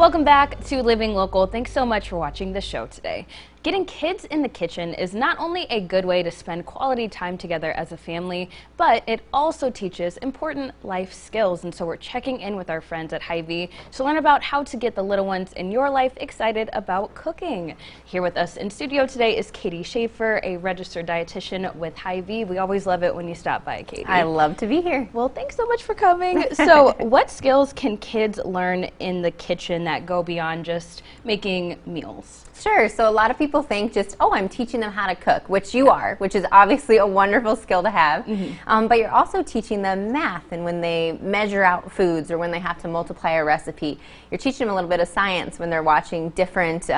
Welcome back to Living Local. Thanks so much for watching the show today. Getting kids in the kitchen is not only a good way to spend quality time together as a family, but it also teaches important life skills. And so we're checking in with our friends at Hy-Vee to learn about how to get the little ones in your life excited about cooking. Here with us in studio today is Katie Schaefer, a registered dietitian with Hy-Vee. We always love it when you stop by, Katie. I love to be here. Well, thanks so much for coming. So what skills can kids learn in the kitchen that go beyond just making meals? Sure. So a lot of people think just, oh, I'm teaching them how to cook, which you are, which is obviously a wonderful skill to have. But you're also teaching them math, and when they measure out foods or when they have to multiply a recipe, you're teaching them a little bit of science when they're watching different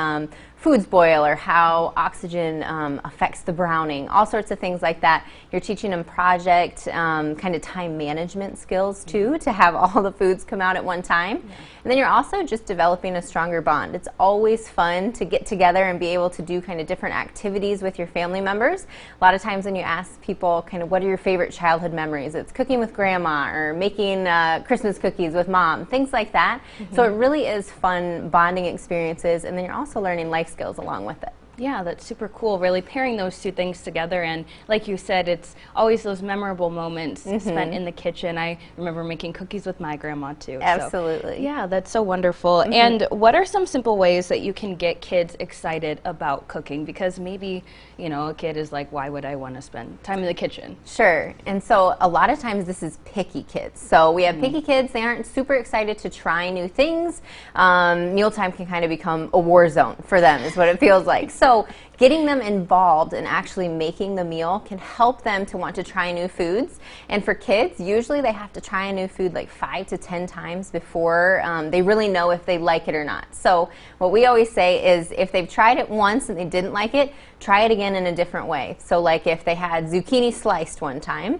foods boil or how oxygen affects the browning, all sorts of things like that. You're teaching them project kind of time management skills too, to have all the foods come out at one time. And then you're also just developing a stronger bond. It's always fun to get together and be able to do kind of different activities with your family members. A lot of times when you ask people kind of what are your favorite childhood memories, it's cooking with grandma or making Christmas cookies with mom, things like that. So it really is fun bonding experiences, and then you're also learning life skills along with it. Yeah, that's super cool, really pairing those two things together. And like you said, it's always those memorable moments spent in the kitchen. I remember making cookies with my grandma too. Absolutely. So, yeah, that's so wonderful. And what are some simple ways that you can get kids excited about cooking? Because maybe, you know, a kid is like, why would I want to spend time in the kitchen? Sure. And so a lot of times this is picky kids. So we have picky kids. They aren't super excited to try new things. Mealtime can kind of become a war zone for them is what it feels like. So getting them involved in actually making the meal can help them to want to try new foods. And for kids, usually they have to try a new food like 5 to 10 times before they really know if they like it or not. So what we always say is if they've tried it once and they didn't like it, try it again in a different way. So like if they had zucchini sliced one time,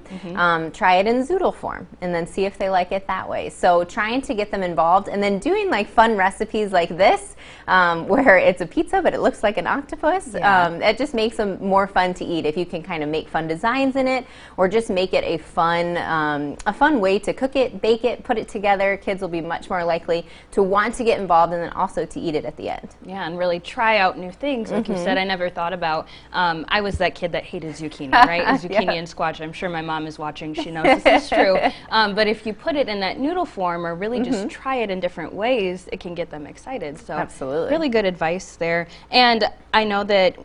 try it in zoodle form and then see if they like it that way. So trying to get them involved and then doing like fun recipes like this where it's a pizza but it looks like an octopus. It just makes them more fun to eat if you can kind of make fun designs in it or just make it a fun way to cook it, bake it, put it together. Kids will be much more likely to want to get involved and then also to eat it at the end. Yeah, and really try out new things. Like you said, I never thought about. I was that kid that hated zucchini, right? And zucchini and squash. I'm sure my mom is watching. She knows this is true. But if you put it in that noodle form or really just try it in different ways, it can get them excited. So absolutely. Really good advice there. And I know that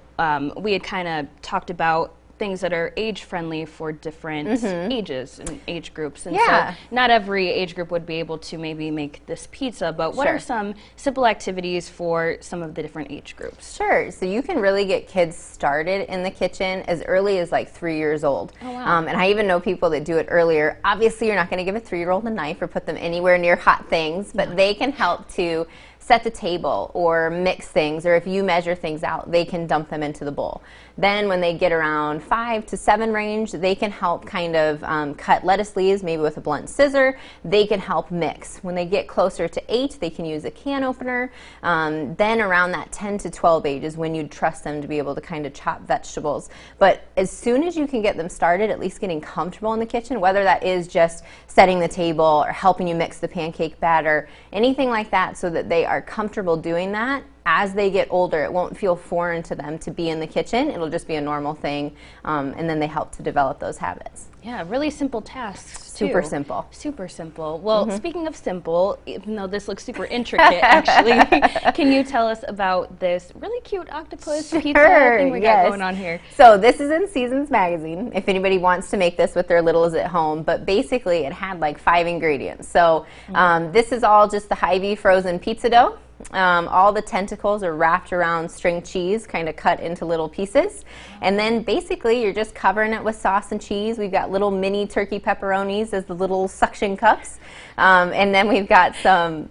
we had kind of talked about things that are age-friendly for different ages and age groups. And so not every age group would be able to maybe make this pizza, but what are some simple activities for some of the different age groups? Sure. So you can really get kids started in the kitchen as early as like 3 years old. Oh, wow. And I even know people that do it earlier. Obviously, you're not going to give a 3-year-old a knife or put them anywhere near hot things, but they can help to set the table or mix things, or if you measure things out, they can dump them into the bowl. Then when they get around 5 to 7 range, they can help kind of cut lettuce leaves, maybe with a blunt scissor. They can help mix. When they get closer to 8, they can use a can opener. Then around that 10 to 12 age is when you'd trust them to be able to kind of chop vegetables. But as soon as you can get them started, at least getting comfortable in the kitchen, whether that is just setting the table or helping you mix the pancake batter, anything like that, so that they are comfortable doing that. As they get older, it won't feel foreign to them to be in the kitchen. It'll just be a normal thing, and then they help to develop those habits. Yeah, really simple tasks. Super simple. Super simple. Well, speaking of simple, even though this looks super intricate, actually, can you tell us about this really cute octopus pizza thing we got going on here? So this is in Seasons Magazine, if anybody wants to make this with their littles at home, but basically it had like 5 ingredients. So this is all just the Hy-Vee frozen pizza dough. All the tentacles are wrapped around string cheese, kind of cut into little pieces. And then basically you're just covering it with sauce and cheese. We've got little mini turkey pepperonis as the little suction cups. And then we've got some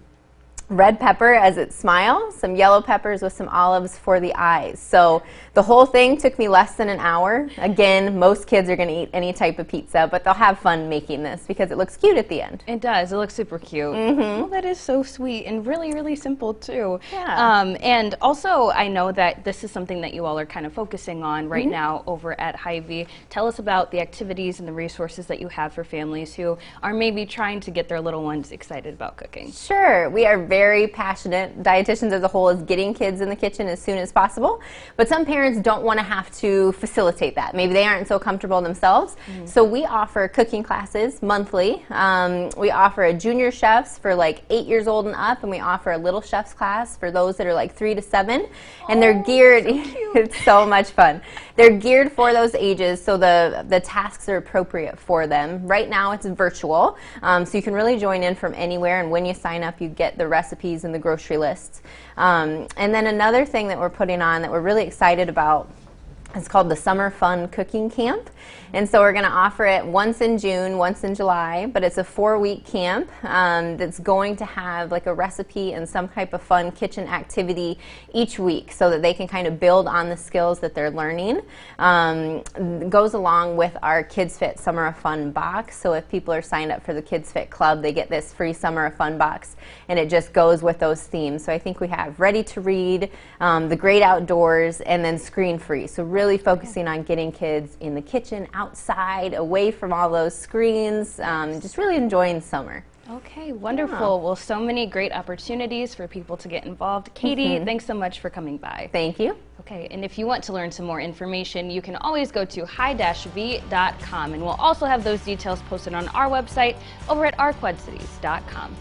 red pepper as it smiles, some yellow peppers with some olives for the eyes. So the whole thing took me less than an hour. Again, most kids are going to eat any type of pizza, but they'll have fun making this because it looks cute at the end. It does. It looks super cute. Well, that is so sweet and really, really simple too. Yeah. And also, I know that this is something that you all are kind of focusing on right now over at Hy-Vee. Tell us about the activities and the resources that you have for families who are maybe trying to get their little ones excited about cooking. Sure. We are very very passionate, dietitians as a whole, is getting kids in the kitchen as soon as possible. But some parents don't want to have to facilitate that. Maybe they aren't so comfortable themselves. So we offer cooking classes monthly. We offer a junior chefs for like 8 years old and up, and we offer a little chef's class for those that are like 3 to 7. And they're geared, so it's so much fun. They're geared for those ages, so the tasks are appropriate for them. Right now it's virtual, so you can really join in from anywhere, and when you sign up you get the recipes and the grocery lists. And then another thing that we're putting on that we're really excited about, it's called the Summer Fun Cooking Camp. And so we're going to offer it once in June, once in July, but it's a 4-week camp that's going to have like a recipe and some type of fun kitchen activity each week so that they can kind of build on the skills that they're learning. It goes along with our Kids Fit Summer of Fun box. So if people are signed up for the Kids Fit Club, they get this free Summer of Fun box, and it just goes with those themes. So I think we have Ready to Read, The Great Outdoors, and then Screen Free. So really focusing on getting kids in the kitchen, outside, away from all those screens, just really enjoying summer. Okay, wonderful. Well, so many great opportunities for people to get involved. Katie, thanks so much for coming by. Thank you. Okay, and if you want to learn some more information, you can always go to hy-vee.com, and we'll also have those details posted on our website over at ourquadcities.com.